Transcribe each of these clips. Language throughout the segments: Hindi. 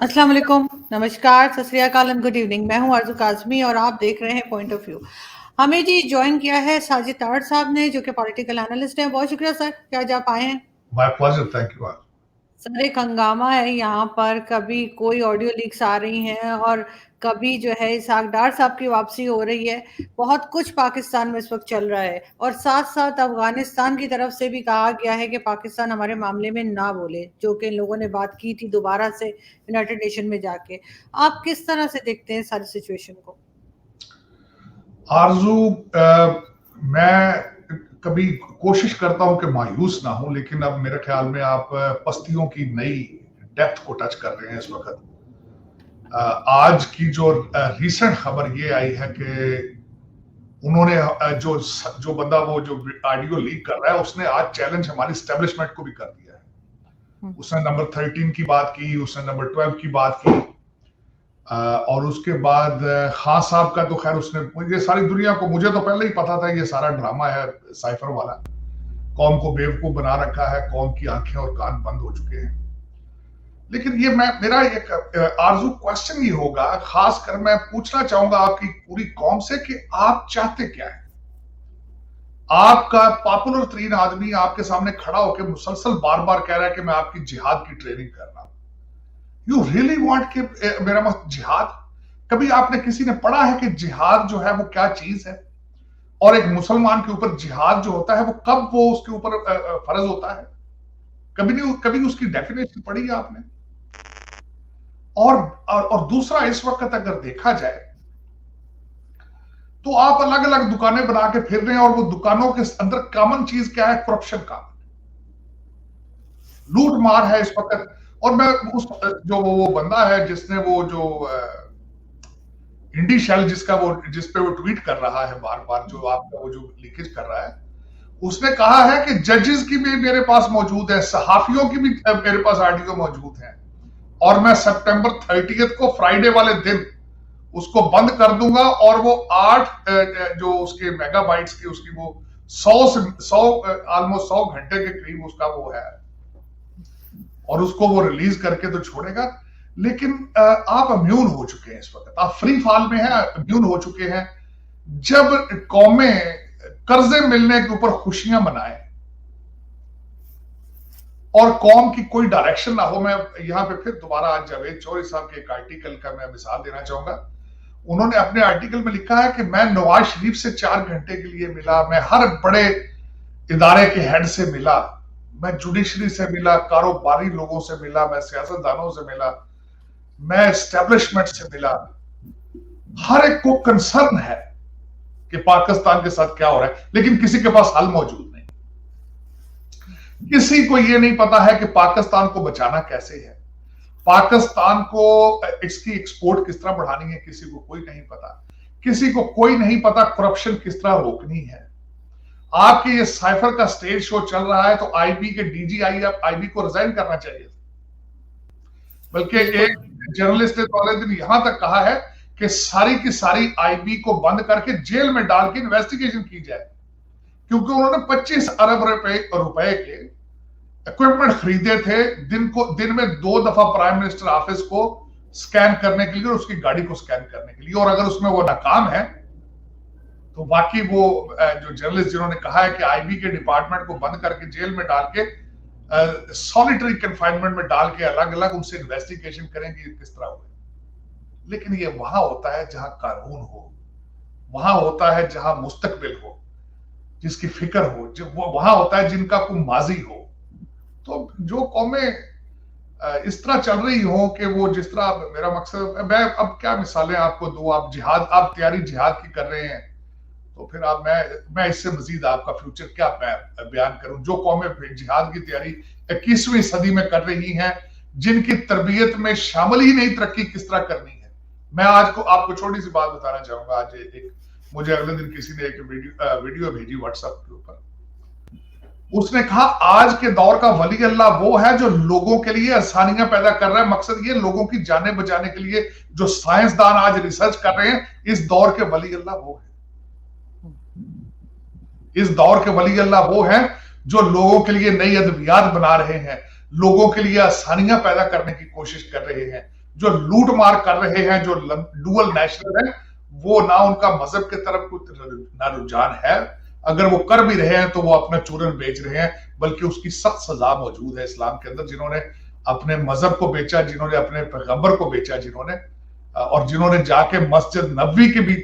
अस्सलाम वालेकुम, नमस्कार, सत श्री अकाल एंड गुड इवनिंग। मैं हूं आरज़ू काज़मी और आप देख रहे हैं पॉइंट ऑफ व्यू। हमें जी जॉइन किया है साजिद ताड़ साहब ने, जो कि पॉलिटिकल एनालिस्ट हैं। बहुत शुक्रिया सर कि आज आप आए हैं। My pleasure, thank you all. Sir एक हंगामा है यहाँ पर, कभी कोई ऑडियो लीक्स आ रही हैं और कभी जो है इसहाक डार साहब की वापसी हो रही है। बहुत कुछ पाकिस्तान में इस वक्त चल रहा है और साथ साथ अफगानिस्तान की तरफ से भी कहा गया है कि पाकिस्तान हमारे मामले में ना बोले, जो कि इन लोगों ने बात की थी दोबारा से यूनाइटेड नेशन में जाके। आप किस तरह से देखते हैं सारी सिचुएशन को? आरजू, मैं कभी कोशिश करता हूं कि मायूस ना हूं, लेकिन अब मेरे ख्याल में आप पस्तियों की नई डेप्थ को टच कर रहे हैं इस वक्त। आज की जो रिसेंट खबर ये आई है कि उन्होंने जो जो बंदा वो जो ऑडियो लीक कर रहा है, उसने आज चैलेंज हमारी स्टैब्लिशमेंट को भी कर दिया है। उसने नंबर 13 की बात की, उसने नंबर 12 की बात की, और उसके बाद खान साहब का तो खैर उसने ये सारी दुनिया को, मुझे तो पहले ही पता था ये सारा ड्रामा है साइफर वाला। कौम को बेवकूफ बना रखा है, कौम की आंखें और कान बंद हो चुके हैं। लेकिन ये मेरा एक आरजू क्वेश्चन ये होगा, खासकर मैं पूछना चाहूंगा आपकी पूरी कौम से कि आप चाहते क्या है। आपका पॉपुलर तरीन आदमी आपके सामने खड़ा होकर मुसलसल बार बार कह रहा है कि मैं आपकी जिहाद की ट्रेनिंग कर रहा हूं। यू रियली वांट कि मेरा मत जिहाद? कभी आपने किसी ने पढ़ा है कि जिहाद जो है वो क्या चीज है, और एक मुसलमान के ऊपर जिहाद जो होता है वो कब वो उसके ऊपर फर्ज होता है? कभी नहीं, कभी उसकी डेफिनेशन पढ़ी है आपने? और दूसरा, इस वक्त अगर देखा जाए तो आप अलग अलग दुकानें बना के फिर रहे हैं, और वो दुकानों के अंदर कॉमन चीज क्या है? करप्शन का लूट मार है इस वक्त। और मैं उस जो वो बंदा है जिसने वो जो इंडी शेल जिसपे वो ट्वीट कर रहा है बार बार, जो आपका वो जो लीकेज कर रहा है, उसने कहा है कि जजेस की भी मेरे पास मौजूद है, सहाफियों की भी मेरे पास ऑडियो मौजूद है, और मैं सितंबर 30 को फ्राइडे वाले दिन उसको बंद कर दूंगा, और वो 8 जो उसके मेगाबाइट्स की उसकी वो 100 ऑलमोस्ट 100 घंटे के करीब उसका वो है, और उसको वो रिलीज करके तो छोड़ेगा। लेकिन आप इम्यून हो चुके हैं इस वक्त, आप फ्री फॉल में हैं, इम्यून हो चुके हैं। जब कौमें कर्जे मिलने के ऊपर खुशियां मनाएं और कौम की कोई डायरेक्शन ना हो, मैं यहां पे फिर दोबारा आज जावेद चौधरी साहब के एक आर्टिकल का मैं मिसाल देना चाहूंगा। उन्होंने अपने आर्टिकल में लिखा है कि मैं नवाज शरीफ से 4 घंटे के लिए मिला, मैं हर बड़े इदारे के हेड से मिला, मैं जुडिशरी से मिला, कारोबारी लोगों से मिला, मैं सियासतदानों से मिला, मैं एस्टेब्लिशमेंट से मिला। हर एक को कंसर्न है कि पाकिस्तान के साथ क्या हो रहा है, लेकिन किसी के पास हल मौजूद नहीं। किसी को यह नहीं पता है कि पाकिस्तान को बचाना कैसे है, पाकिस्तान को इसकी एक्सपोर्ट किस तरह बढ़ानी है, किसी को कोई नहीं पता। किसी को कोई नहीं पता करप्शन किस तरह रोकनी है। आपके ये साइफर का स्टेज शो चल रहा है, तो आईबी के डीजीआई आईबी को रिजाइन करना चाहिए। बल्कि एक जर्नलिस्ट ने तो अगले दिन यहां तक कहा है कि सारी की सारी आईबी को बंद करके जेल में डाल के इन्वेस्टिगेशन की जाए, क्योंकि उन्होंने 25 अरब रुपए के इक्विपमेंट खरीदे थे, दिन में 2 दफा प्राइम मिनिस्टर ऑफिस को स्कैन करने के लिए और उसकी गाड़ी को स्कैन करने के लिए। और अगर उसमें वो नाकाम है तो बाकी वो जो जर्नलिस्ट जिन्होंने कहा है कि आईबी के डिपार्टमेंट को बंद करके जेल में डाल के सॉलिटरी कन्फाइनमेंट में डाल के अलग अलग उनसे इन्वेस्टिगेशन करेंगे किस तरह हुए। लेकिन ये वहां होता है जहां कानून हो, वहां होता है जहां मुस्तकबिल हो, जिसकी फिक्र हो, जो वो वहां होता है जिनका कोई माजी हो। तो जो कौमें इस तरह चल रही हो कि वो जिस तरह, मेरा मकसद, मैं अब क्या मिसालें आपको दूं, आप जिहाद, आप तैयारी जिहाद की कर रहे हैं, तो फिर आप मैं इससे मजीद आपका फ्यूचर क्या बयान करूं। जो कौमें जिहाद की तैयारी 21वीं सदी में कर रही हैं, जिनकी तरबियत में शामिल ही नहीं तरक्की किस तरह करनी है। मैं आज को आपको छोटी सी बात बताना चाहूंगा। आज एक मुझे अगले दिन किसी ने एक वीडियो भेजी व्हाट्सएप के ऊपर। उसने कहा आज के दौर का वली अल्लाह वो है जो लोगों के लिए आसानियां पैदा कर रहा है। मकसद ये, लोगों की जानें बचाने के लिए जो साइंसदान आज रिसर्च कर रहे हैं, इस दौर के वली अल्लाह वो है। इस दौर के वली अल्लाह वो हैं जो लोगों के लिए नई अद्वियात बना रहे हैं, लोगों के लिए आसानियां पैदा करने की कोशिश कर रहे हैं, जो लूट मार कर रहे हैं, जो डुअल नेशनल है, वो ना उनका मजहब की तरफ ना रुझान है, अगर वो कर भी रहे हैं तो वो अपना चूरन बेच रहे हैं, बल्कि उसकी सख्त सजा मौजूद है इस्लाम के अंदर। जिन्होंने अपने मजहब को बेचा, जिन्होंने अपने पैगंबर को बेचा, जिन्होंने और जिन्होंने जाके मस्जिद नबवी के भी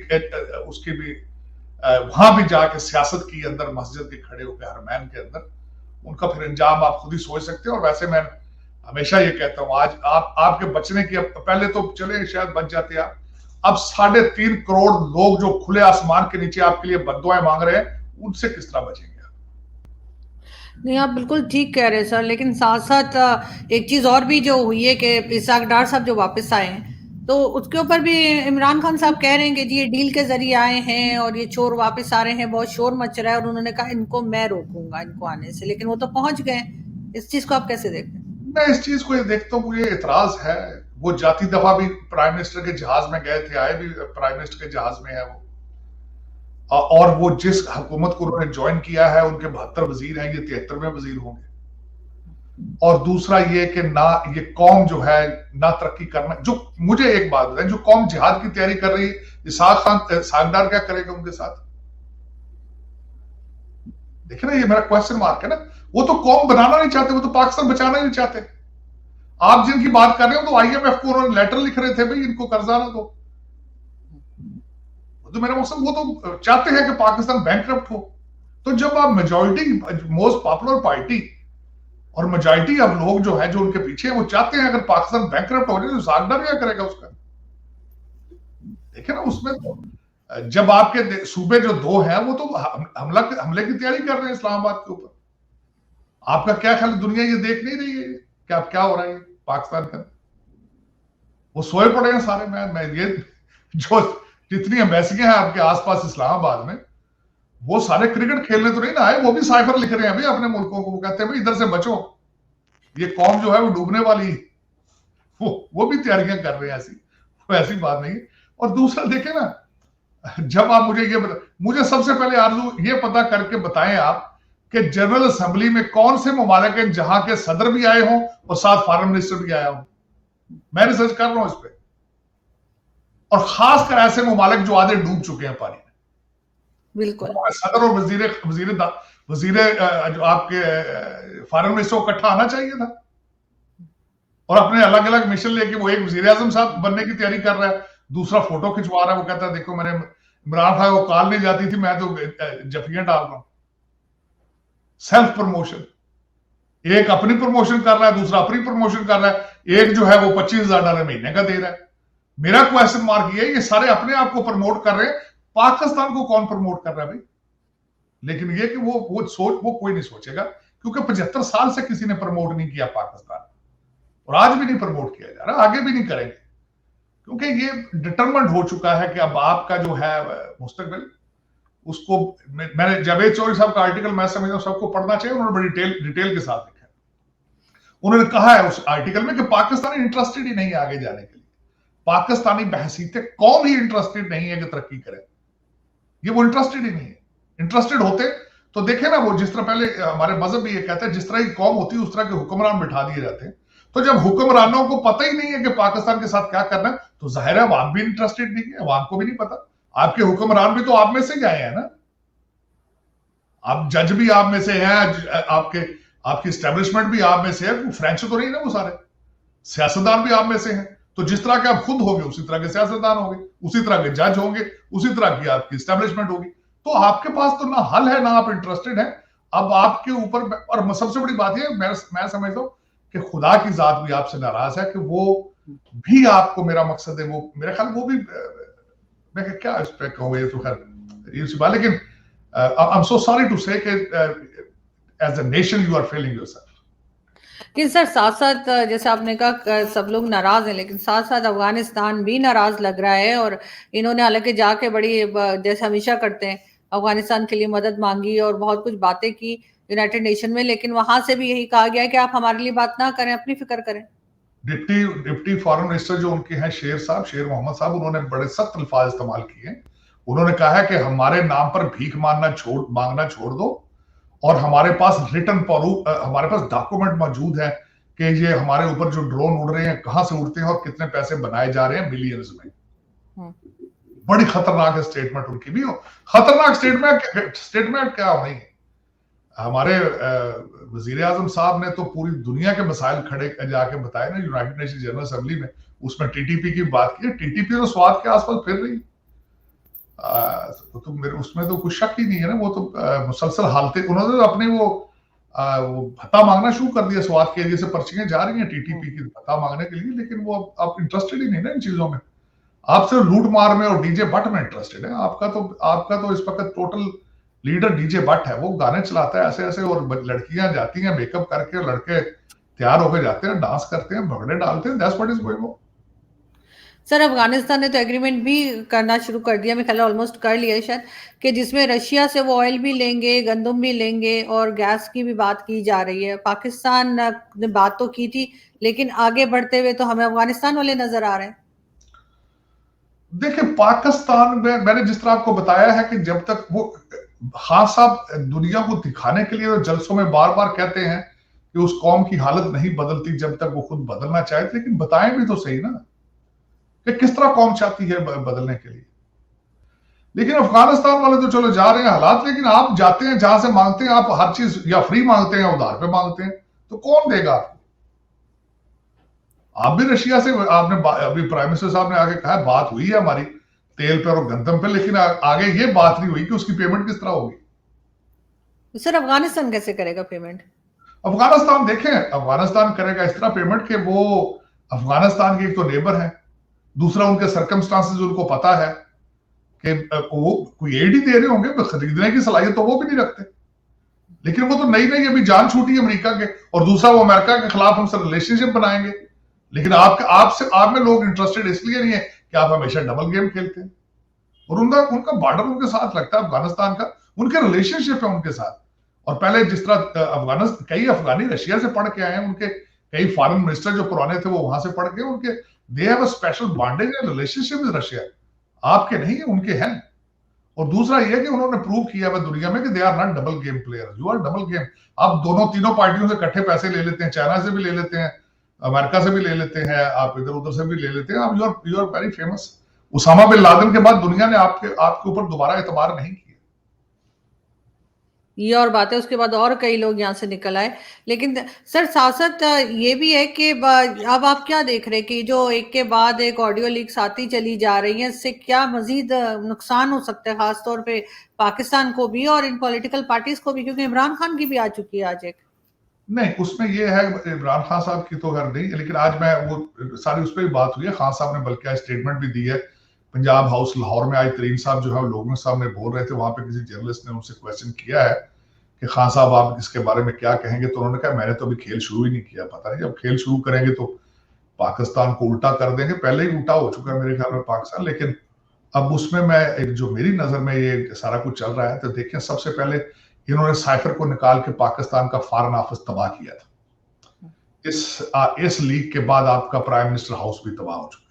उसकी भी वहां भी जाके सियासत की अंदर मस्जिद के खड़े होकर हरमैन के अंदर, उनका फिर अंजाम आप खुद ही सोच सकते हो। और वैसे मैं हमेशा ये कहता हूं, आज आपके बचने की, पहले तो चले शायद बच जाते आप, अब 3.5 करोड़ लोग जो खुले आसमान के नीचे आपके लिए बद्दुआएं मांग रहे हैं, उनसे किस तरह बचेंगे आप? नहीं, आप बिल्कुल ठीक कह रहे हैं सर, लेकिन साथ साथ एक चीज और भी जो हुई है कि इसाक डार साहब जो वापस आए हैं, तो उसके ऊपर भी इमरान खान साहब कह रहे हैं कि जी ये डील के जरिए आए हैं और ये चोर वापस आ रहे हैं, बहुत शोर मच रहा है, और उन्होंने कहा इनको मैं रोकूंगा इनको आने से, लेकिन वो तो पहुंच गए। इस चीज को आप कैसे देखते हैं? मैं इस चीज को ये देखता हूँ, मुझे इतराज है। वो जाती दफा भी प्राइम मिनिस्टर के जहाज में गए थे, आए भी प्राइम मिनिस्टर के जहाज में है वो, और वो जिस हुकूमत को उन्होंने ज्वाइन किया है, उनके 72 वजीर हैं, ये 73वें वजीर होंगे। और दूसरा ये कि ना ये कौम जो है ना तरक्की करना, जो मुझे एक बात बताएं, जो कौम जिहाद की तैयारी कर रही है, इसाक डार क्या करेगा उनके साथ? देखिए ना, ये मेरा क्वेश्चन मार्क है ना। वो तो कौम बनाना नहीं चाहते, वो तो पाकिस्तान बचाना ही नहीं चाहते। आप जिनकी बात कर रहे हो तो IMF को उन्होंने लेटर लिख रहे थे, भाई इनको कर्जा ना दो। तो मेरा मकसद, वो तो चाहते हैं कि पाकिस्तान बैंकरप्ट हो। तो जब आप मेजॉरिटी, मोस्ट पॉपुलर पार्टी और मेजॉरिटी ऑफ लोग जो है, जो उनके पीछे हैं, वो चाहते हैं अगर पाकिस्तान बैंकरप्ट हो जाए तो सागदार क्या करेगा उसका? देखिए ना, उसमें तो जब आपके सूबे जो दो हैं, वो तो हमले की तैयारी कर रहे हैं इस्लामाबाद के ऊपर। आपका क्या ख्याल, दुनिया ये देख नहीं रही है कि अब क्या हो रहा है पाकिस्तान का? वो सोए पड़े हैं सारे। मैं ये जो जितनी एम्बेसियां हैं आपके आसपास इस्लामाबाद में, वो सारे क्रिकेट खेलने तो नहीं ना आए, वो भी साइफर लिख रहे हैं भाई अपने मुल्कों को। वो कहते हैं भाई इधर से बचो, ये कौम जो है वो डूबने वाली। वो भी तैयारियां कर रहे हैं ऐसी, तो ऐसी बात नहीं। और दूसरा देखें ना, जब आप मुझे सबसे पहले आरजू ये पता करके बताएं आप कि जनरल असेंबली में कौन से ममालिक हैं जहां के सदर भी आए हों और साथ फॉरेन मिनिस्टर भी आया हो। मैं रिसर्च कर रहा हूं इस पे, और खासकर ऐसे ममालिक जो आधे डूब चुके हैं पानी में। बिल्कुल। सदर और वजीर जो आपके फॉरेन मिनिस्टर को इकट्ठा आना चाहिए था, और अपने अलग अलग मिशन लेके वो एक वजीर आजम साहब बनने की तैयारी कर रहा है, दूसरा फोटो खिंचवा रहा है। वो कहता है देखो मैंने इमरान खान को कॉल नहीं जाती थी, मैं तो जफियां डाल रहा हूं। सेल्फ प्रमोशन, एक अपनी प्रमोशन कर रहा है, दूसरा अपनी प्रमोशन कर रहा है, एक जो है वो $25,000 महीने का दे रहा है। मेरा क्वेश्चन मार्क ये सारे अपने आप को प्रमोट कर रहे हैं, पाकिस्तान को कौन प्रमोट कर रहा है भाई? लेकिन ये कि वो कोई नहीं सोचेगा, क्योंकि 75 साल से किसी ने प्रमोट नहीं किया पाकिस्तान, और आज भी नहीं प्रमोट किया जा रहा, आगे भी नहीं करेंगे, क्योंकि ये डिटरमेंट हो चुका है कि अब आपका जो है मुस्तकबिल, उसको मैंने जावेद चौधरी साहब का आर्टिकल मैं समझता हूं सबको पढ़ना चाहिए। उन्होंने बड़ी डिटेल के साथ लिखा है। उन्होंने कहा है उस आर्टिकल में कि पाकिस्तानी इंटरेस्टेड ही नहीं है आगे जाने के लिए, पाकिस्तानी बहसीते कौम ही इंटरेस्टेड नहीं है कि तरक्की करे, ये वो इंटरेस्टेड ही नहीं है। इंटरेस्टेड होते तो देखे ना, वो जिस तरह पहले हमारे मजहब भी ये कहता है, जिस तरह की कौम होती है उस तरह के हुक्मरान बिठा दिए जाते हैं। तो जब हुक्मरानों को पता ही नहीं है कि पाकिस्तान के साथ क्या करना है, तो जाहिर है अवाम भी इंटरेस्टेड नहीं है, अवाम को भी नहीं पता। आपके हुक्मरान भी तो आप में से ही आए हैं ना, आप जज भी आप में से हैं, आपकी स्टैब्लिशमेंट भी आप में से है, फ्रेंच तो नहीं ना वो सारे, सियासतदान भी आप में से हैं। तो जिस तरह के आप खुद होंगे उसी तरह के सियासतदान होंगे, उसी तरह के जज होंगे, उसी तरह की आपकी स्टैब्लिशमेंट होगी। तो आपके पास तो ना हल है ना आप इंटरेस्टेड हैं। अब आपके ऊपर, और सबसे बड़ी बात यह मैं समझता हूं कि खुदा की जात भी आपसे नाराज है कि वो भी आपको, मेरा मकसद है वो, मेरा ख्याल वो भी, मैं क्या इस पे कहूँ, ये तो खैर, लेकिन I am so sorry to say कि as a nation you are failing yourself. कि सर साथ साथ जैसे आपने कहा सब लोग नाराज हैं, लेकिन साथ साथ अफगानिस्तान भी नाराज लग रहा है, और इन्होंने हालांकि जाके बड़ी जैसे हमेशा करते हैं अफगानिस्तान के लिए मदद मांगी और बहुत कुछ बातें की यूनाइटेड नेशन में, लेकिन वहां से भी यही कहा गया है कि आप हमारे लिए बात ना करें, अपनी फिक्र करें। डिप्टी फॉरेन मिनिस्टर जो उनके हैं शेर मोहम्मद साहब, उन्होंने बड़े सख्त अल्फाज इस्तेमाल किए। उन्होंने कहा है कि हमारे नाम पर भीख मांगना छोड़ दो, और हमारे पास रिटर्न प्रूफ, हमारे पास डॉक्यूमेंट मौजूद है कि ये हमारे ऊपर जो ड्रोन उड़ रहे हैं कहां से उड़ते हैं और कितने पैसे बनाए जा रहे हैं मिलियंस में। बड़ी खतरनाक स्टेटमेंट उनकी भी हो। खतरनाक स्टेटमेंट क्या होनी है। हमारे वजीर आजम साहब ने तो पूरी दुनिया के मसाइल खड़े जाके बताए ना यूनाइटेड नेशन जनरल असेंबली में, उसमें टीटीपी की बात की। टीटीपी तो स्वाद के आसपास फिर रही, तो मेरे उसमें तो कुछ शक ही नहीं है ना। वो तो मुसलसल हालते, उन्होंने तो अपने वो भत्ता मांगना शुरू कर दिया। स्वाद के एरिया से पर्चियां जा रही हैं टीटीपी की भत्ता मांगने के लिए, लेकिन वो आप इंटरेस्टेड ही नहीं ना इन चीजों में। आप सिर्फ लूट मार में और डीजे बट में इंटरेस्टेड है। आपका तो इस वक्त टोटल लीडर डीजे बट है। वो गाने चलाता है ऐसे ऐसे, और लड़कियां जाती हैं मेकअप करके, लड़के तैयार होकर जाते हैं, डांस करते हैं, भगड़े डालते हैं। That's what is going on. Sir Afghanistan ने तो एग्रीमेंट भी करना शुरू कर दिया, मैं ख्याल ऑलमोस्ट कर लिया है शायद, कि जिसमें रशिया से वो ऑयल भी लेंगे, गंदम भी लेंगे और गैस की भी बात की जा रही है। पाकिस्तान ने बात तो की थी, लेकिन आगे बढ़ते हुए तो हमें अफगानिस्तान वाले नजर आ रहे हैं। देखिए पाकिस्तान में मैंने जिस तरह आपको बताया है कि जब तक वो खान साहब दुनिया को दिखाने के लिए तो जलसों में बार बार कहते हैं कि उस कौम की हालत नहीं बदलती जब तक वो खुद बदलना चाहे, लेकिन बताएं भी तो सही ना कि किस तरह कौम चाहती है बदलने के लिए। लेकिन अफगानिस्तान वाले तो चलो जा रहे हैं हालात, लेकिन आप जाते हैं जहां से मांगते हैं, आप हर चीज या फ्री मांगते हैं या उधार पे मांगते हैं, तो कौन देगा आपको। आप भी रशिया से, आपने अभी प्राइम मिनिस्टर साहब ने आगे कहा बात हुई है हमारी तेल पे और गंदम पे, लेकिन आगे ये बात नहीं हुई कि उसकी पेमेंट किस तरह होगी। तो सर अफगानिस्तान कैसे करेगा पेमेंट? अफगानिस्तान देखें, अफगानिस्तान करेगा इस तरह पेमेंट कि वो अफगानिस्तान के एक तो नेबर है, दूसरा उनके सर्कमस्टांसेस उनको पता है कि वो कोई एड ही दे रहे होंगे, तो खरीदने की सलाहियत तो वो भी नहीं रखते। लेकिन वो तो नई नई अभी जान छूटी है अमेरिका के, और दूसरा वो अमेरिका के खिलाफ हमसे रिलेशनशिप बनाएंगे। लेकिन आप में लोग इंटरेस्टेड इसलिए नहीं है कि आप हमेशा डबल गेम खेलते हैं, और उनका बॉर्डर उनके साथ लगता है अफगानिस्तान का, उनके रिलेशनशिप है उनके साथ। और पहले जिस तरह अफगानिस्तान, कई अफगानी रशिया से पढ़ के आए हैं, उनके कई फॉरेन मिनिस्टर जो पुराने थे वो वहां से पढ़ के, उनके they have a special bonding and relationship with Russia. आपके नहीं है, उनके हैं। और दूसरा ये है कि उन्होंने प्रूव किया है दुनिया में कि they are not double game player, you are double game. आप दोनों तीनों पार्टियों से इकट्ठे पैसे ले लेते हैं, चाइना से भी ले लेते हैं, अमेरिका से भी ले लेते हैं, आप इधर उधर से भी ले लेते हैं। आप you are very famous. Osama bin Laden के बाद दुनिया ने आपके ऊपर दोबारा एतबार नहीं किया। ये और बात है, उसके बाद और कई लोग यहाँ से निकल आए। लेकिन सर साथ साथ ये भी है कि अब आप क्या देख रहे हैं कि जो एक के बाद एक ऑडियो लीक्स आती चली जा रही है, इससे क्या मजीद नुकसान हो सकता है, खासतौर पे पाकिस्तान को भी और इन पॉलिटिकल पार्टीज को भी, क्योंकि इमरान खान की भी आ चुकी है आज एक। नहीं, उसमें ये है, इमरान खान साहब की तो खैर नहीं, लेकिन आज मैं वो सारी उस पर भी बात हुई है। खान साहब ने बल्कि आज स्टेटमेंट भी दी है। पंजाब हाउस लाहौर में आज तरीन साहब जो है लोगों के सामने बोल रहे थे, वहां पे किसी जर्नलिस्ट ने उनसे क्वेश्चन किया है कि खान साहब आप इसके बारे में क्या कहेंगे, तो उन्होंने कहा मैंने तो अभी खेल शुरू ही नहीं किया, पता नहीं जब खेल शुरू करेंगे तो पाकिस्तान को उल्टा कर देंगे। पहले ही उल्टा हो चुका है मेरे ख्याल में पाकिस्तान, लेकिन अब उसमें मैं एक जो मेरी नजर में ये सारा कुछ चल रहा है, तो देखिए सबसे पहले इन्होंने साइफर को निकाल के पाकिस्तान का फॉरेन ऑफिस तबाह किया था। इस लीक के बाद आपका प्राइम मिनिस्टर हाउस भी तबाह हो चुका है।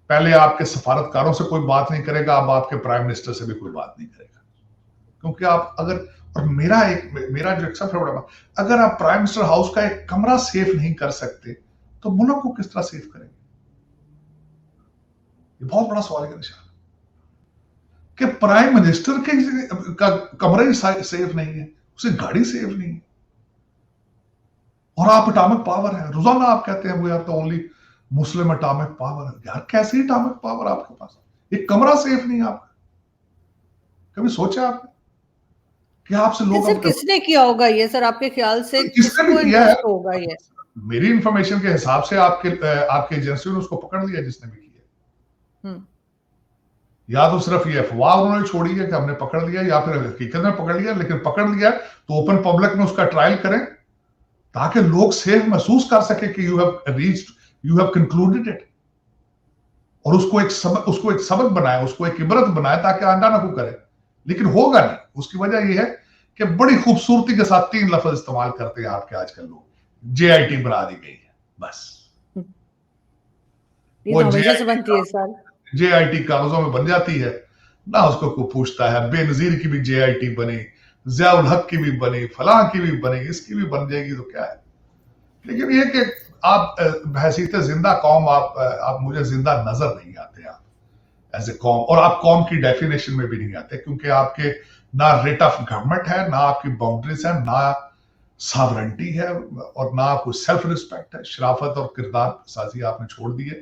पहले आपके सफारतकारों से कोई बात नहीं करेगा, अब आपके प्राइम मिनिस्टर से भी कोई बात नहीं करेगा, क्योंकि आप अगर, और मेरा जो सबसे बड़ा बात, अगर आप प्राइम मिनिस्टर हाउस का एक कमरा सेफ नहीं कर सकते तो मुल्क को किस तरह सेफ करेंगे? ये बहुत बड़ा सवाल का निशान कि प्राइम मिनिस्टर का कमरा ही सेफ नहीं है, उसे गाड़ी सेफ नहीं है, और आप एटॉमिक पावर है। रोजाना आप कहते हैं we are the only Muslim atomic power. यार कैसी एटॉमिक पावर आपके पास? एक कमरा सेफ नहीं है आपका। कभी सोचा आपने कि आपसे लोग सर किसने किया होगा ये, सर आपके ख्याल से किसने भी किया है? होगा ये? मेरी इंफॉर्मेशन के हिसाब से आपके एजेंसी ने उसको पकड़ लिया जिसने भी किया। या तो सिर्फ ये अफवाह उन्होंने छोड़ी है कि हमने पकड़ लिया, या फिर हकीकत में पकड़ लिया। लेकिन पकड़ लिया तो ओपन पब्लिक में उसका ट्रायल करें ताकि लोग सेफ महसूस कर सके कि यू हैव कंक्लूडेड इट, और उसको एक सबक बनाए, उसको एक इबरत बनाए ताकि आंदा ना को करे। लेकिन होगा नहीं। उसकी वजह यह है कि बड़ी खूबसूरती के साथ 3 लफ्ज इस्तेमाल करते हैं आपके आजकल लोग। JIT बना दी गई है, बस वो JIT कागजों में बन जाती है ना, उसको कोई पूछता है। बेनजीर की भी JIT बनी, ज़ियाउल हक की भी बनी, फलां की भी बनी, इसकी भी बन जाएगी तो क्या है। लेकिन ये कि आप बहसीत जिंदा कौम, आप मुझे जिंदा नजर नहीं आते आप एज ए कौम, और आप कौम की डेफिनेशन में भी नहीं आते, क्योंकि आपके ना रेट ऑफ गवर्नमेंट है, ना आपकी बाउंड्रीज है, ना सॉवरेंटी है, और ना आपको सेल्फ रिस्पेक्ट है। शराफत और किरदार साजी आपने छोड़ दी है।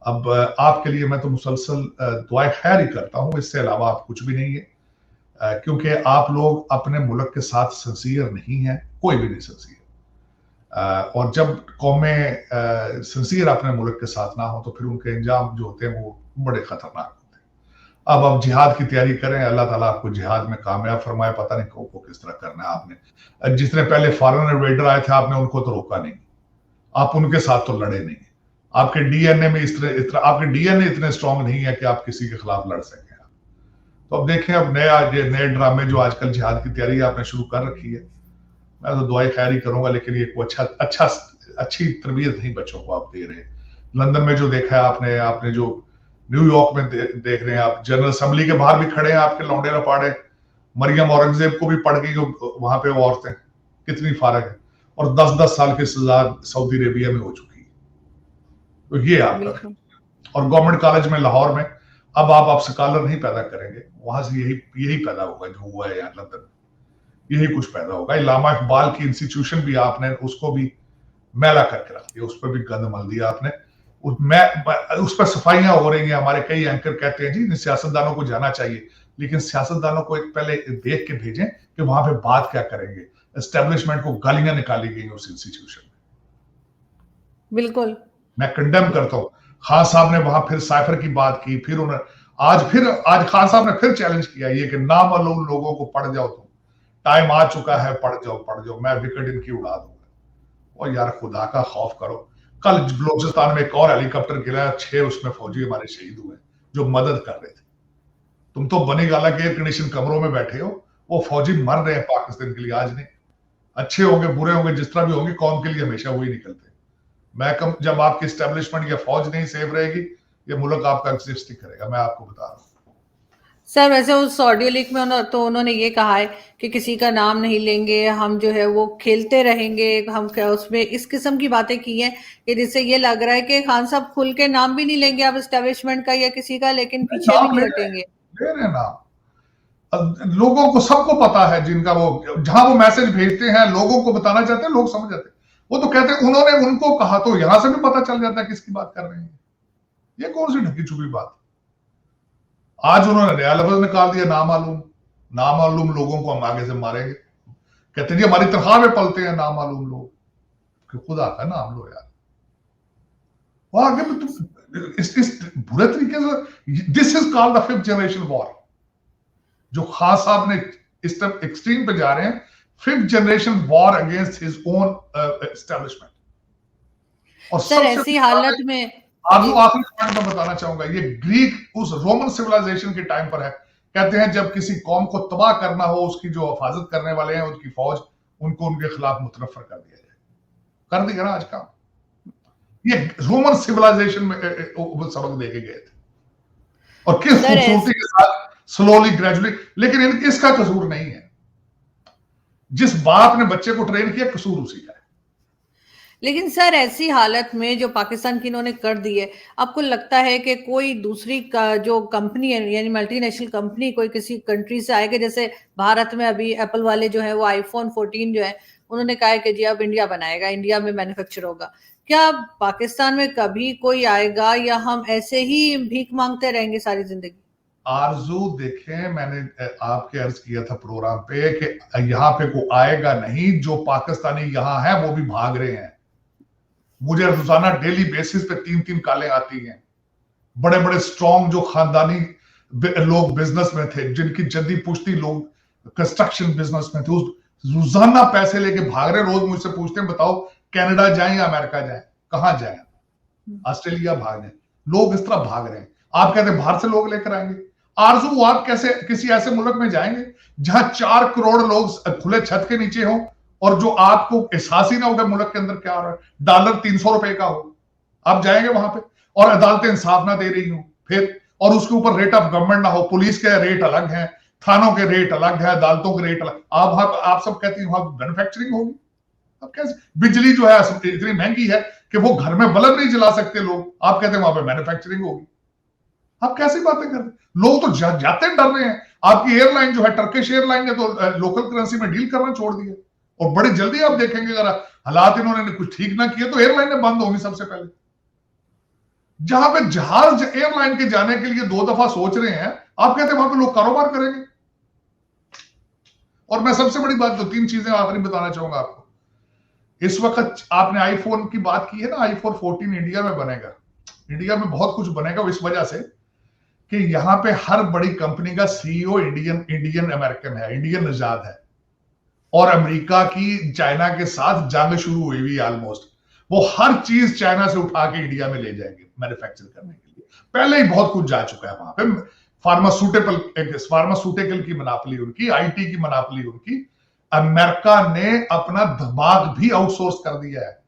अब आपके लिए मैं तो मुसलसल दुआएं खैर ही करता हूं, इससे अलावा आप कुछ भी नहीं है, क्योंकि आप लोग अपने मुल्क के साथ सिंसियर नहीं है, कोई भी नहीं सिंसियर। और जब कौमें सिंसियर अपने मुल्क के साथ ना हो तो फिर उनके अंजाम जो होते हैं वो बड़े खतरनाक होते हैं। अब जिहाद की तैयारी करें, अल्लाह ताला आपको जिहाद में कामयाब फरमाए। पता नहीं को किस तरह करना है आपने। जितने पहले फॉरेन इन्वेडर आए थे आपने उनको तो रोका नहीं, आप उनके साथ तो लड़े नहीं। आपके डीएनए में आपके डीएनए इतने स्ट्रांग नहीं है कि आप किसी के खिलाफ लड़ सकें। तो अब देखें, अब नए ड्रामे जो आजकल जिहाद की तैयारी आपने शुरू कर रखी है, मैं तो दुआई खैर ही करूंगा, लेकिन ये अच्छी तरबियत नहीं बच्चों को आप दे रहे। लंदन में जो देखा है आपने जो न्यूयॉर्क में देख रहे हैं आप, जनरल असेंबली के बाहर भी खड़े हैं आपके लौंडे रपाड़े। मरियम औरंगजेब को भी पड़ गई वहां पे वो औरतें, कितनी फारक है। और 10-10 साल की सजा सऊदी अरेबिया में हो चुकी है। तो ये आपका, और गवर्नमेंट कॉलेज में लाहौर में अब आप स्कॉलर नहीं पैदा करेंगे, वहां से यही पैदा होगा जो हुआ है यहाँ लंदन में, यही कुछ पैदा होगा। इलामा इकबाल की इंस्टीट्यूशन भी आपने उसको भी मैला करके रख दिया, उस पर भी गंद मल दिया आपने। उस पर सफाइयां हो रही हैं। हमारे कई एंकर कहते हैं जी इन सियासतदानों को जाना चाहिए, लेकिन सियासतदानों को एक पहले देख के भेजें कि वहां पे बात क्या करेंगे। एस्टेब्लिशमेंट को गालियां निकाली गई उस इंस्टीट्यूशन में। बिल्कुल, मैं कंडेम करता हूं। खान साहब ने वहां फिर साइफर की बात की, फिर उन्होंने आज खान साहब ने फिर चैलेंज किया ये कि नामालूम लोगों को पढ़ जाओ, तुम टाइम आ चुका है, पढ़ जाओ, मैं विकेट इनकी उड़ा दूंगा। और यार खुदा का खौफ करो। कल बलोचिस्तान में एक और हेलीकॉप्टर गिरा, 6 उसमें फौजी हमारे शहीद हुए जो मदद कर रहे थे। तुम तो बनी गाला के एयर कंडीशन कमरों में बैठे हो, वो फौजी मर रहे हैं पाकिस्तान के लिए आज नहीं। अच्छे होंगे बुरे होंगे जिस तरह भी होंगे, कौम के लिए हमेशा वही निकलते। जब आपकी स्टैब्लिशमेंट या फौज नहीं सेफ रहेगी, ये मुल्क आपका एग्जिस्ट ही करेगा, मैं आपको बता रहा हूँ। सर वैसे उस ऑडियो लीक में उन्होंने ये कहा है कि किसी का नाम नहीं लेंगे, हम जो है वो खेलते रहेंगे, हम क्या उसमें इस किस्म की बातें की हैं कि जिससे ये लग रहा है कि खान साहब खुल के नाम भी नहीं लेंगे आप एस्टेब्लिशमेंट का या किसी का, लेकिन पीछे भी नाम नहीं ले हटेंगे। रहे नाम, लोगों को सबको पता है, जिनका वो जहां वो मैसेज भेजते हैं लोगों को बताना चाहते हैं, लोग समझ जाते हैं। वो तो कहते हैं उन्होंने उनको कहा, तो यहां से भी पता चल जाता है किसकी बात कर रहे हैं। ये कौन सी ढकी छुपी बात। आज उन्होंने नया लफ्ज निकाल दिया, नामालूम लोगों को हम आगे से मारेंगे। कहते हैं जी हमारी तनख्वाह में पलते हैं नामालूम लोग, कि खुदा का नाम लो यार। वो आगे इस बुरे तरीके से, this is called the 5th generation war. जो खान साहब ने इस तरह एक्सट्रीम पे जा रहे हैं, 5th generation war against his own establishment. और सर ऐसी हालत में आखिरी पॉइंट मैं बताना चाहूंगा, ये ग्रीक उस रोमन सिविलाइजेशन के टाइम पर है। कहते हैं जब किसी कौम को तबाह करना हो, उसकी जो हिफाजत करने वाले हैं उनकी फौज, उनको उनके खिलाफ मुतनफर कर दिया जाए। कर दिया ना आज काम। ये रोमन सिविलाइजेशन में सबक देके गए थे, और किस खूबसूरती के साथ स्लोली ग्रेजुअली। लेकिन इसका कसूर नहीं है, जिस बाप ने बच्चे को ट्रेन किया कसूर उसी का है। लेकिन सर ऐसी हालत में जो पाकिस्तान की इन्होंने कर दी है, आपको लगता है कि कोई दूसरी जो कंपनी है यानी मल्टीनेशनल कंपनी कोई किसी कंट्री से आएगी? जैसे भारत में अभी एप्पल वाले जो है वो आईफोन 14 जो है उन्होंने कहा है कि जी अब इंडिया बनाएगा, इंडिया में मैन्युफैक्चर होगा। क्या पाकिस्तान में कभी कोई आएगा या हम ऐसे ही भीख मांगते रहेंगे सारी जिंदगी? आरजू देखें, मैंने आपके अर्ज किया था प्रोग्राम पे कि यहाँ पे कोई आएगा नहीं, जो पाकिस्तानी यहाँ है वो भी भाग रहे हैं। मुझे रोजाना डेली बेसिस पे 3-3 कॉलें आती हैं। बड़े बड़े स्ट्रॉन्ग जो खानदानी लोग बिजनेस में थे, जिनकी जद्दी पुश्ती लोग कंस्ट्रक्शन बिजनेस में थे, उस रोजाना पैसे लेके भाग रहे। रोज मुझसे पूछते हैं बताओ कनाडा जाएं या अमेरिका जाएं, कहां जाएं, ऑस्ट्रेलिया भागें। लोग इस तरह भाग रहे हैं। आप कहते हैं बाहर से लोग लेकर आएंगे। आरजू आप कैसे किसी ऐसे मुल्क में जाएंगे जहां 4 करोड़ लोग खुले छत के नीचे हो, और जो आपको एहसास ही ना होगा मुल्क के अंदर क्या हो रहा है। डॉलर 300 रुपए का हो, आप जाएंगे वहां पे, और अदालतें इंसाफ ना दे रही हो फिर, और उसके ऊपर रेट ऑफ गवर्नमेंट ना हो। पुलिस के रेट अलग हैं, थानों के रेट अलग है, अदालतों के रेट अलग। आप सब कहती हैं वहां मैन्युफैक्चरिंग होगी। अब कैसे बिजली जो है इतनी महंगी है कि वो घर में बल्ब नहीं जला सकते लोग, आप कहते हैं वहां पे मैन्युफैक्चरिंग होगी। आप कैसी बातें कर रहे हैं? लोग तो जाते डर रहे हैं। आपकी एयरलाइन जो है टर्किश एयरलाइन ने तो लोकल करेंसी में डील करना छोड़ दिया, और बड़ी जल्दी आप देखेंगे अगर हालात इन्होंने कुछ ठीक ना किए तो एयरलाइनें बंद होंगी सबसे पहले। जहां पे जहाज एयरलाइन के जाने के लिए 2 दफा सोच रहे हैं, आप कहते हैं वहां पे लोग कारोबार करेंगे। और मैं सबसे बड़ी बात तो 3 चीजें आखिरी बताना चाहूंगा आपको। इस वक्त आपने आईफोन की बात की है ना, आईफोन 14 इंडिया में बनेगा। इंडिया में बहुत कुछ बनेगा इस वजह से कि यहां पे हर बड़ी कंपनी का सीईओ इंडियन अमेरिकन है, इंडियन निजाद है। और अमेरिका की चाइना के साथ जंग शुरू हुई हुई ऑलमोस्ट। वो हर चीज चाइना से उठा के इंडिया में ले जाएंगे मैन्युफैक्चर करने के लिए। पहले ही बहुत कुछ जा चुका है वहां पे। फार्मास्यूटिकल की मनापली उनकी, आईटी की मनापली उनकी। अमेरिका ने अपना दिमाग भी आउटसोर्स कर दिया है।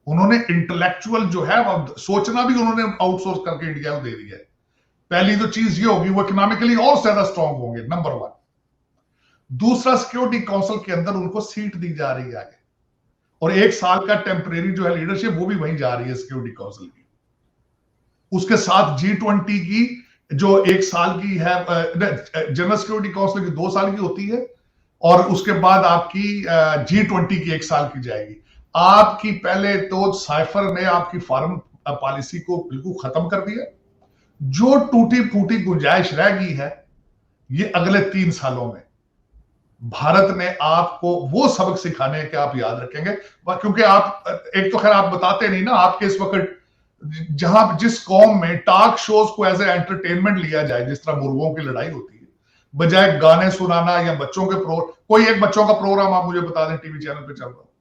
उन्होंने इंटेलेक्चुअल जो है सोचना भी उन्होंने आउटसोर्स करके इंडिया को दे दिया है। पहली तो चीज ये होगी, वो इकोनॉमिकली और ज्यादा स्ट्रांग होंगे, नंबर 1। दूसरा, सिक्योरिटी काउंसिल के अंदर उनको सीट दी जा रही है आगे, और 1 साल का टेम्परेरी जो है लीडरशिप वो भी वहीं जा रही है सिक्योरिटी काउंसिल की। उसके साथ G20 की जो 1 साल की है, जनरल सिक्योरिटी काउंसिल की 2 साल की होती है, और उसके बाद आपकी G20 की 1 साल की जाएगी। आपकी पहले तो साइफर ने आपकी फॉरेन पॉलिसी को बिल्कुल खत्म कर दिया। जो टूटी फूटी गुंजाइश रह गई है, ये अगले 3 सालों में भारत ने आपको वो सबक सिखाने के आप याद रखेंगे। क्योंकि आप एक तो खैर आप बताते नहीं ना, आपके इस वक्त जिस कौम में टॉक शोज को एज ए एंटरटेनमेंट लिया जाए, जिस तरह मुर्गों की लड़ाई होती है, बजाय गाने सुनाना या बच्चों के कोई एक बच्चों का प्रोग्राम आप मुझे बता दें टीवी चैनल पे चल रहा हो।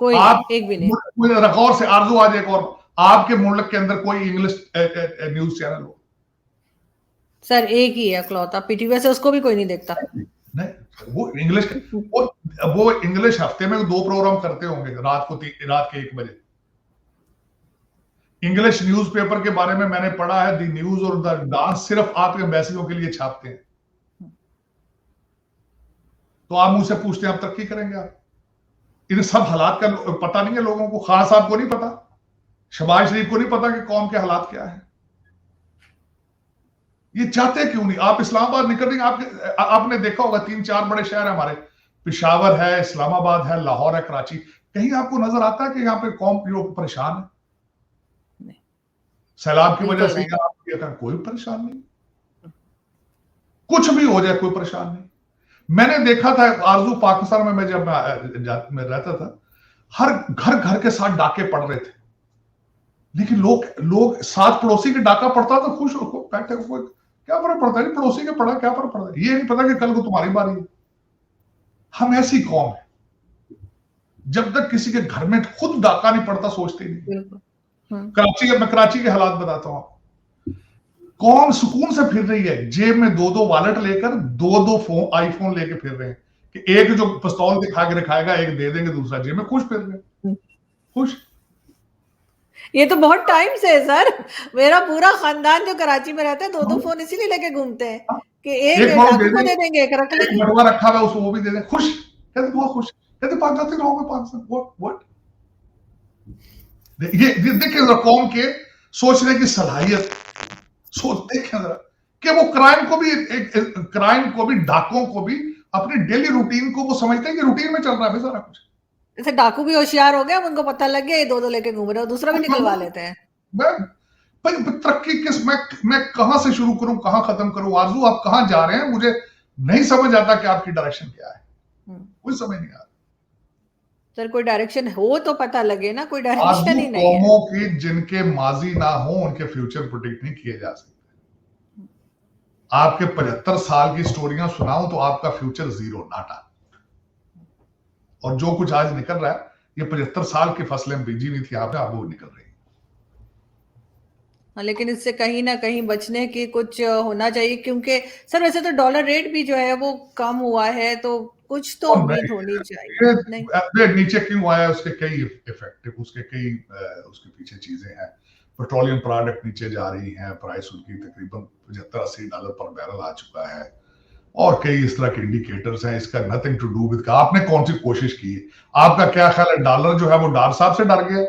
कोई आप नहीं, एक भी नहीं। रखौर से आरजू आज एक और, आपके मुल्क के अंदर कोई इंग्लिश न्यूज चैनल हो? सर एक ही है अकलौता, पीटीवी, वैसे उसको भी कोई नहीं देखता। नहीं, वो इंग्लिश हफ्ते में 2 प्रोग्राम करते होंगे रात के 1 बजे। इंग्लिश न्यूज़पेपर के बारे में मैंने पढ़ा है, द न्यूज और द डांस सिर्फ आपके मैसेजों के लिए छापते हैं। तो आप मुझसे पूछते हैं आप तरक्की करेंगे? आप इन सब हालात का पता नहीं है लोगों को। खान साहब को नहीं पता, शहबाज शरीफ को नहीं पता कि कौम के हालात क्या है। ये चाहते क्यों नहीं? आप इस्लामाबाद निकल रही, आपने देखा होगा 3-4 बड़े शहर है हमारे, पेशावर है, इस्लामाबाद है, लाहौर है, कराची। कहीं आपको नजर आता है कि यहाँ पे कौम लोग परेशान है? सैलाब की वजह से कोई परेशान नहीं, कुछ भी हो जाए कोई परेशान नहीं। मैंने देखा था आरजू, पाकिस्तान में मैं जब मैं रहता था, हर घर के साथ डाके पड़ रहे थे, लेकिन लोग साथ पड़ोसी के डाका पड़ता तो खुश हो बैठे, क्या फर्क पड़ता है पड़ोसी के पड़ा, क्या फर्क पड़ता है? ये नहीं पता कि कल को तुम्हारी बारी है। हम ऐसी कौम है, जब तक किसी के घर में खुद डाका नहीं पड़ता सोचते नहीं। मैं कराची के हालात बताता हूं आपको। कौन सुकून से फिर रही है, जेब में 2-2 वॉलेट लेकर 2-2 आईफोन लेके फिर रहे हैं, कि एक जो पिस्तौल दिखा के रखाएगा, एक दे देंगे, दूसरा जेब में, खुश फिर रहे हैं, खुश। ये तो बहुत टाइम से है सर। मेरा पूरा खानदान जो कराची में रहता है 2-2 फोन इसीलिए लेके घूमते हैं कि एक डाकू को दे देंगे, एक रख लेंगे, बटवा रखा हुआ उसको वो भी दे दें, खुश। कहते बहुत खुश, कहते पाकिस्तान रहोगे, पाकिस्तान व्हाट। ये देखिए जरा कौम के सोचने की सलाहियत, सोच देखें जरा कि वो क्राइम को भी डाकों को भी अपनी डेली रूटीन को वो समझते हैं कि रूटीन में चल रहा है सारा कुछ। जैसे डाकू भी होशियार हो गए, उनको पता लग गया ये 2-2 लेके घूम रहे हो, दूसरा भी निकलवा लेते हैं। भाई तरक्की किस, मैं कहां से शुरू करूं, कहां खत्म करूं? आरजू आप कहां जा रहे हैं? मुझे नहीं समझ आता कि आपकी डायरेक्शन क्या है, कोई समझ नहीं आता। सर कोई डायरेक्शन हो तो पता लगे ना, कोई डायरेक्शन ही नहीं है। कौमों की जिनके माजी ना हो उनके फ्यूचर प्रोडिक्ट नहीं किए जा सकते। आपके 75 साल की स्टोरियां सुनाऊं तो आपका फ्यूचर जीरो, नाटा। और जो कुछ आज निकल रहा है, ये 75 साल की फसलें बीजी हुई थी आपने, अब वो निकल रही। लेकिन इससे कहीं ना कहीं बचने की कुछ होना चाहिए, क्योंकि सर वैसे तो डॉलर रेट भी जो है वो कम हुआ है, तो कुछ तो उम्मीद होनी चाहिए। नहीं, नीचे क्यों आया, उसके कई इफेक्ट, उसके पीछे चीजें हैं। पेट्रोलियम प्रोडक्ट नीचे जा रही हैं, प्राइस उनकी तकरीबन $75-80 पर बैरल आ चुका है। और कई इस तरह के इंडिकेटर्स हैं। इसका नथिंग टू डू विद आपने कौन सी कोशिश की है। आपका क्या ख्याल है, डॉलर जो है वो डार साहब से डर गया?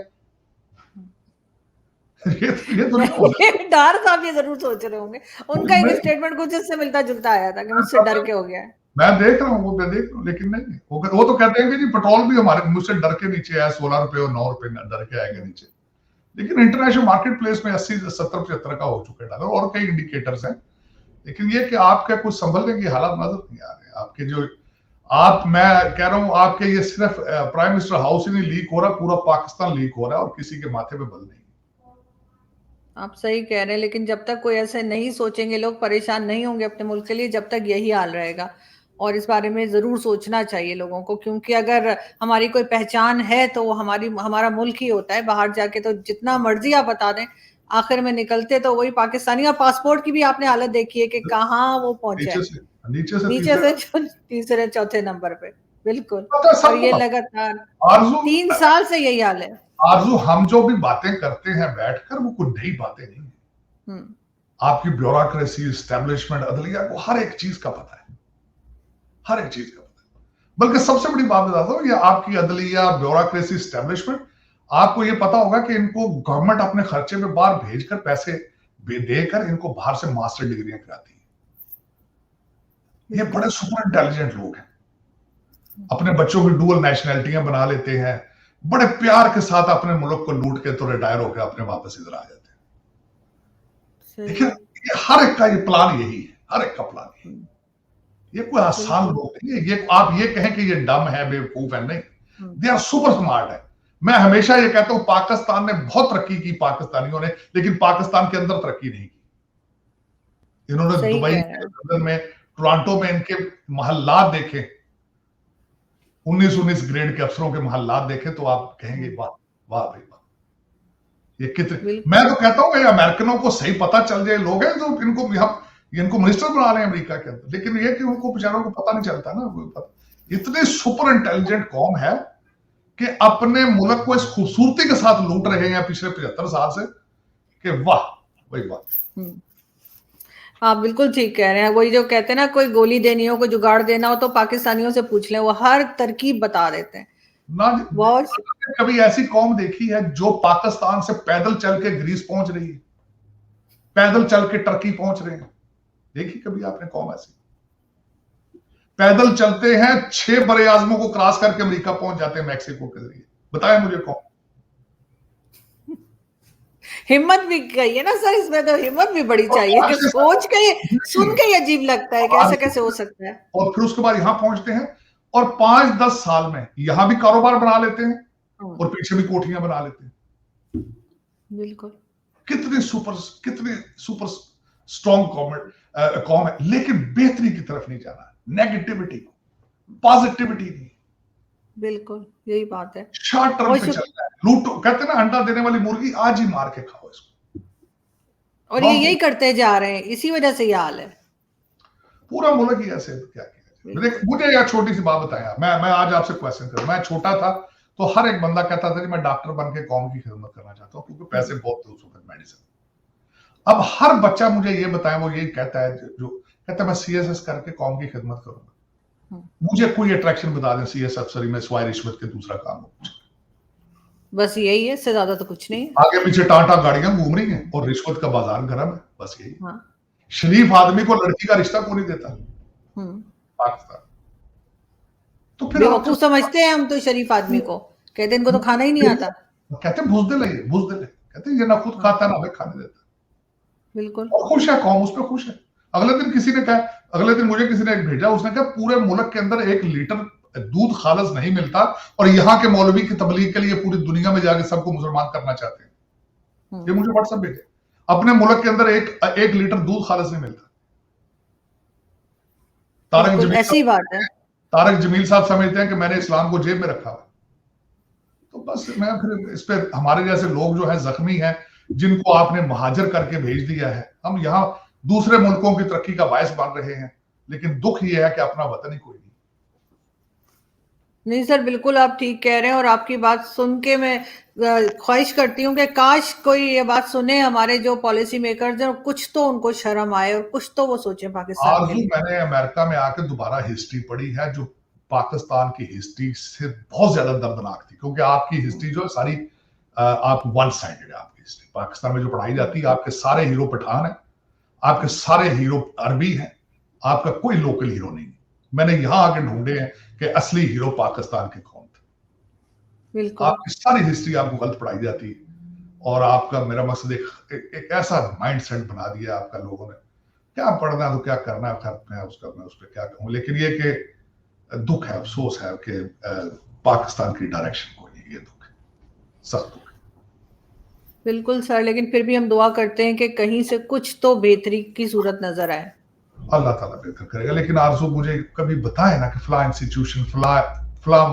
ये तो नहीं हो सकता। डार साहब ये जरूर सोच रहे होंगे, उनका एक स्टेटमेंट कुछ इससे मिलता जुलता आया था कि मुझसे डर के हो गया है। मैं देख रहा हूँ, वो मैं देख रहा हूँ, लेकिन नहीं, वो तो कहते हैं कि जी पेट्रोल भी हमारे मुझसे डर के नीचे है, 16 रुपए और 9 रुपए डर के आएगा नीचे। लेकिन इंटरनेशनल मार्केट प्लेस में 80 70 75 का हो चुका है डॉलर, और कई इंडिकेटर्स हैं। लेकिन ये कि आपके कुछ संभलने की हालात नजर नहीं आ रहे आपके जो मैं कह रहा हूं, आपके ये सिर्फ प्राइम मिनिस्टर हाउस ही नहीं लीक हो रहा, पूरा पाकिस्तान लीक हो रहा है और किसी के माथे पे बल नहीं। आप सही कह रहे हैं, लेकिन जब तक कोई ऐसे नहीं सोचेंगे, लोग परेशान नहीं होंगे अपने मुल्क के लिए, जब तक यही हाल रहेगा। और इस बारे में जरूर सोचना चाहिए लोगों को, क्योंकि अगर हमारी कोई पहचान है तो वो हमारा मुल्क ही होता है। बाहर जाके तो जितना मर्जी आप बता दें, आखिर में निकलते तो वही पाकिस्तानी। और पासपोर्ट की भी आपने हालत देखी है कि कहाँ वो पहुंचा है, नीचे से तीसरे चौथे नंबर पे। बिल्कुल। और ये लगातार 3 साल से यही हाल है। आरजू, हम जो भी बातें करते हैं बैठकर, वो कोई नई बातें नहीं है। आपकी ब्यूरोक्रेसी, एस्टेब्लिशमेंट, अदलिया को हर एक चीज का पता है, हर एक चीज का पता है। बल्कि सबसे बड़ी बात बताता हूं, ये आपकी अदलिया, ब्यूरोक्रेसी, एस्टेब्लिशमेंट, आपको ये पता होगा कि इनको गवर्नमेंट अपने खर्चे में बाहर भेजकर पैसे देकर इनको बाहर से मास्टर डिग्रियां कराती है। ये बड़े सुपर इंटेलिजेंट लोग हैं, अपने बच्चों की डुअल नेशनैलिटियां बना लेते हैं, बड़े प्यार के साथ अपने मुल्क को लूट के तो रिटायर होकर अपने वापस इधर आ जाते हैं। देखिए, ये हर एक का ये प्लान यही है, हर एक का प्लान यही है। ये कोई आसान लोग नहीं है। ये आप ये कहें कि ये डम है, बेवकूफ है, नहीं, दे आर सुपर स्मार्ट है। मैं हमेशा ये कहता हूं, पाकिस्तान ने बहुत तरक्की की, पाकिस्तानियों ने, लेकिन पाकिस्तान के अंदर तरक्की नहीं की। इन्होंने दुबई, लंदन में, टोरंटो में इनके महल्लात देखे, 19 ग्रेड के अफसरों के महल्लात देखे तो आप कहेंगे वाह वाह भाई वाह, ये कितने। मैं तो कहता हूं कि अमेरिकनों को सही पता चल जाए, लोग हैं जो इनको मिनिस्टर बना रहे हैं अमेरिका के अंदर, लेकिन ये कि उनको बेचारों को पता नहीं चलता ना। इतनी सुपर इंटेलिजेंट कौम है कि अपने मुल्क को इस खूबसूरती के साथ लूट रहे हैं पिछले 75 साल से, कि वाह भाई वाह। आप बिल्कुल ठीक कह रहे हैं। वही जो कहते हैं ना, कोई गोली देनी हो, कोई जुगाड़ देना हो, तो पाकिस्तानियों से पूछ लें, वो हर तरकीब बता देते हैं ना। कभी ऐसी कौम देखी है जो पाकिस्तान से पैदल चल के ग्रीस पहुंच रही है, पैदल चल के टर्की पहुंच रहे हैं? देखी कभी आपने कौम ऐसी? पैदल चलते हैं, 6 बड़े आजमों को क्रॉस करके अमेरिका पहुंच जाते हैं मैक्सिको के जरिए। बताएं मुझे कौन। हिम्मत भी चाहिए ना सर, इसमें तो हिम्मत भी बड़ी चाहिए कि सोच के, सुन के अजीब लगता है कि ऐसा कैसे हो सकता है। और फिर उसके बाद यहां पहुंचते हैं और 5-10 साल में यहां भी कारोबार बना लेते हैं और पीछे भी कोठियां बना लेते हैं। बिल्कुल। कितने सुपर स्ट्रॉन्ग कौम है, लेकिन बेहतरी की तरफ नहीं जाना, नेगेटिविटी, पॉजिटिविटी नहीं। बिल्कुल यही बात है। शॉर्ट टर्म पे चल रहा है, लूटो, कहते हैं ना, अंडा देने वाली मुर्गी आज ही मार के खाओ इसको। और ये यही करते जा रहे हैं, इसी वजह से ये हाल है। पूरा मुल्क ही ऐसे, क्या किया। मुझे यार छोटी सी बात बताया, मैं आज आपसे क्वेश्चन करूं। मैं छोटा था तो हर एक बंदा कहता था कि मैं डॉक्टर बन के कौम की खिदमत करना चाहता हूं, क्योंकि पैसे बहुत थे उस वक्त मेडिसिन। अब हर बच्चा मुझे ये बताए, वो यही कहता है, जो कहता है मैं सीएसएस करके कौम की खिदमत करूंगा। मुझे कोई अट्रैक्शन बता दें सीएस अफसरी में, सिवाय रिश्वत के दूसरा काम हो। बस यही है, इससे ज्यादा तो कुछ नहीं है। आगे पीछे टाटा गाड़ियां घूम रही हैं और रिश्वत का बाजार गर्म है, बस यही। हाँ। शरीफ आदमी को लड़की का रिश्ता क्यों नहीं देता पाकिस्तान? तो फिर बेवकूफ समझते हैं हम तो शरीफ आदमी को, कहते हैं इनको तो खाना ही नहीं आता। कहते हैं बुज़दिल है, बुज़दिल है, कहते हैं ये ना खुद खाता ना हमें खाने देता। बिल्कुल। और खुश है कौम, उस पर खुश है। अगले दिन किसी ने कहा, अगले दिन मुझे किसी ने एक भेजा, उसने कहा पूरे मुल्क के अंदर 1 लीटर दूध खालस नहीं मिलता और यहाँ के मौलवी की तबलीग के लिए पूरी दुनिया में जाके सबको मुसलमान करना चाहते हैं। ये मुझे व्हाट्सएप भेजे, अपने मुल्क के अंदर 1 लीटर दूध खालस नहीं मिलता। तारक जमील साहब समझते हैं कि मैंने इस्लाम को जेब में रखा हुआ। तो बस मैं फिर इस पे, हमारे जैसे लोग जो है जख्मी हैं, जिनको आपने महाजर करके भेज दिया है, हम यहाँ दूसरे मुल्कों की तरक्की का बायस बन रहे हैं, लेकिन दुख यह है कि अपना वतन ही कोई नहीं। नहीं सर, बिल्कुल आप ठीक कह रहे हैं और आपकी बात सुन के मैं ख्वाहिश करती हूँ कि काश कोई ये बात सुने हमारे जो पॉलिसी मेकर्स हैं और कुछ तो उनको शर्म आए और कुछ तो वो सोचें पाकिस्तान के आरज़ू, लिए। मैंने अमेरिका में आके दोबारा हिस्ट्री पढ़ी है जो पाकिस्तान की हिस्ट्री से बहुत ज्यादा दर्दनाक थी, क्योंकि आपकी हिस्ट्री जो है सारी आप वन साइडेड है। आपकी हिस्ट्री पाकिस्तान में जो पढ़ाई जाती है, आपके सारे हीरो पठान है, आपके सारे हीरो अरबी हैं, आपका कोई लोकल हीरो नहीं है। मैंने यहां आके ढूंढे हैं कि असली हीरो पाकिस्तान के कौन थे। बिल्कुल। आपकी सारी हिस्ट्री आपको गलत पढ़ाई जाती है, और आपका, मेरा मकसद एक ऐसा माइंड सेट बना दिया आपका लोगों ने, क्या पढ़ना है तो क्या करना है, मैं उस पर क्या कहूँ। लेकिन ये कि दुख है, अफसोस है कि पाकिस्तान की डायरेक्शन कोई नहीं, ये दुख है, सख्त दुख है। बिल्कुल सर, लेकिन फिर भी हम दुआ करते हैं कि कहीं से कुछ तो बेहतरी की सूरत नजर आए। अल्लाह ताला बेहतर करेगा। लेकिन आरज़ू मुझे कभी बताए ना कि फला इंस्टीट्यूशन, फला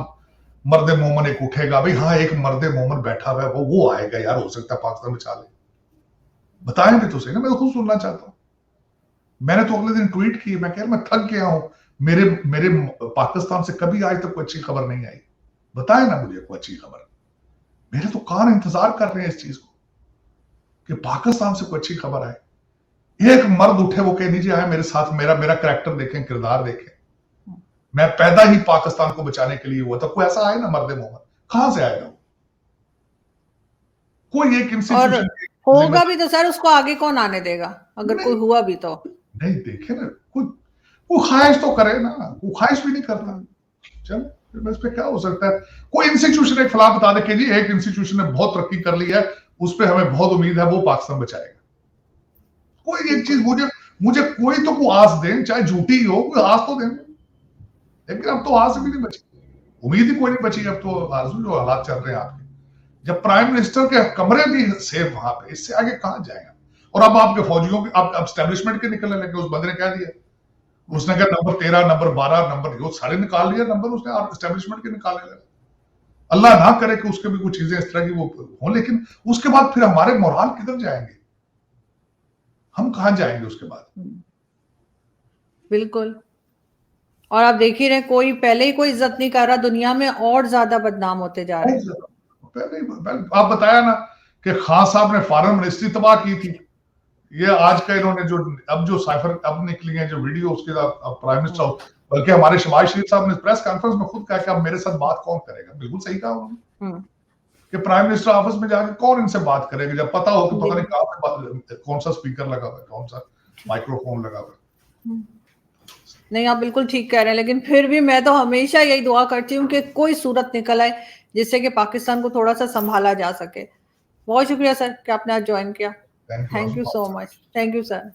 मर्द मोमन एक उठेगा, भाई हाँ एक मर्द मोमन बैठा हुआ है, वो आएगा यार, हो सकता है पाकिस्तान में चाले। बताएं भी तो सही ना, मैं तो खुद सुनना चाहता हूँ। मैंने तो अगले दिन ट्वीट की, मैं कह रहा मैं थक गया हूं, मेरे मेरे पाकिस्तान से कभी आज तक कोई अच्छी खबर नहीं आई। बताए ना मुझे कोई अच्छी खबर। मेरे तो कान इंतजार कर रहे हैं इस चीज को कि पाकिस्तान से कोई अच्छी खबर आए। एक मर्द उठे, वो कह दीजिए आए मेरे साथ, मेरा मेरा कैरेक्टर देखें, किरदार देखें, मैं पैदा ही पाकिस्तान को बचाने के लिए हुआ था। कोई ऐसा आए ना मर्द मोहम्मद, कहां से आएगा वो? कोई एक और इंस्टीट्यूशन की होगा भी जिम्मेदारी तो सर उसको आगे कौन आने देगा, अगर नहीं। कोई हुआ भी तो। नहीं देखे ना, कोई वो ख्वाहिश तो करे ना, वो ख्वाहिश भी नहीं करता। हम्म, चल इस पे क्या हो सकता है? कोई इंस्टीट्यूशन एक फला बता दे कि जी एक इंस्टीट्यूशन ने बहुत तरक्की कर ली है, उस पर हमें बहुत उम्मीद है, वो पाकिस्तान बचाएगा। कोई एक चीज बिल्कुल। मुझे मुझे कोई तो कोई आस दें, चाहे झूठी हो, कोई आस तो दें। लेकिन अब तो आस भी नहीं बची, उम्मीद ही कोई नहीं बची। अब तो आरज़ू जो हालात चल रहे हैं आपके, जब प्राइम मिनिस्टर के कमरे भी सेफ वहां पे, इससे आगे कहां जाएगा? और अब आपके फौजियों के, अब स्टैब्लिशमेंट के निकलने लगे। उस बंदे ने कह दिया, उसने कहा नंबर 13, नंबर 12, नंबर यो सारे निकाल लिया नंबर उसने, और स्टैब्लिशमेंट के निकालने लगा। अल्लाह ना करे कि उसके भी कुछ चीजें इस तरह की वो हो, लेकिन उसके बाद फिर हमारे मोराल किधर जाएंगे? हम कहां जाएंगे उसके बाद? बिल्कुल। और आप देख ही रहे, कोई पहले ही कोई इज्जत नहीं कर रहा, दुनिया में और ज्यादा बदनाम होते जा रहे बहुत हैं। ज्यादा। पहले आप बताया ना कि खान साहब ने फॉरेन मिनिस्ट्री तबाह की थी। ये आज का इन्होंने जो, अब जो साइफर अब निकली है जो वीडियो, उसके साथ प्राइम मिनिस्टर, बल्कि हमारे शहबाज शरीफ साहब ने प्रेस कॉन्फ्रेंस में खुद कहा कि अब मेरे साथ बात कौन करेगा। बिल्कुल सही कहा उन्होंने कि प्राइम मिनिस्टर ऑफिस में जाके कौन इनसे बात करेगा, जब पता हो कि पता नहीं कहां पे कौन सा स्पीकर लगा हुआ है, कौन सा माइक्रोफोन लगा हुआ है। नहीं, आप बिल्कुल ठीक कह रहे हैं, लेकिन फिर भी मैं तो हमेशा यही दुआ करती हूँ कि कोई सूरत निकल आए जिससे कि पाकिस्तान को थोड़ा सा संभाला जा सके। बहुत शुक्रिया सर कि आपने आज ज्वाइन किया। थैंक यू थैंक यू आजू। So much. Thank you sir.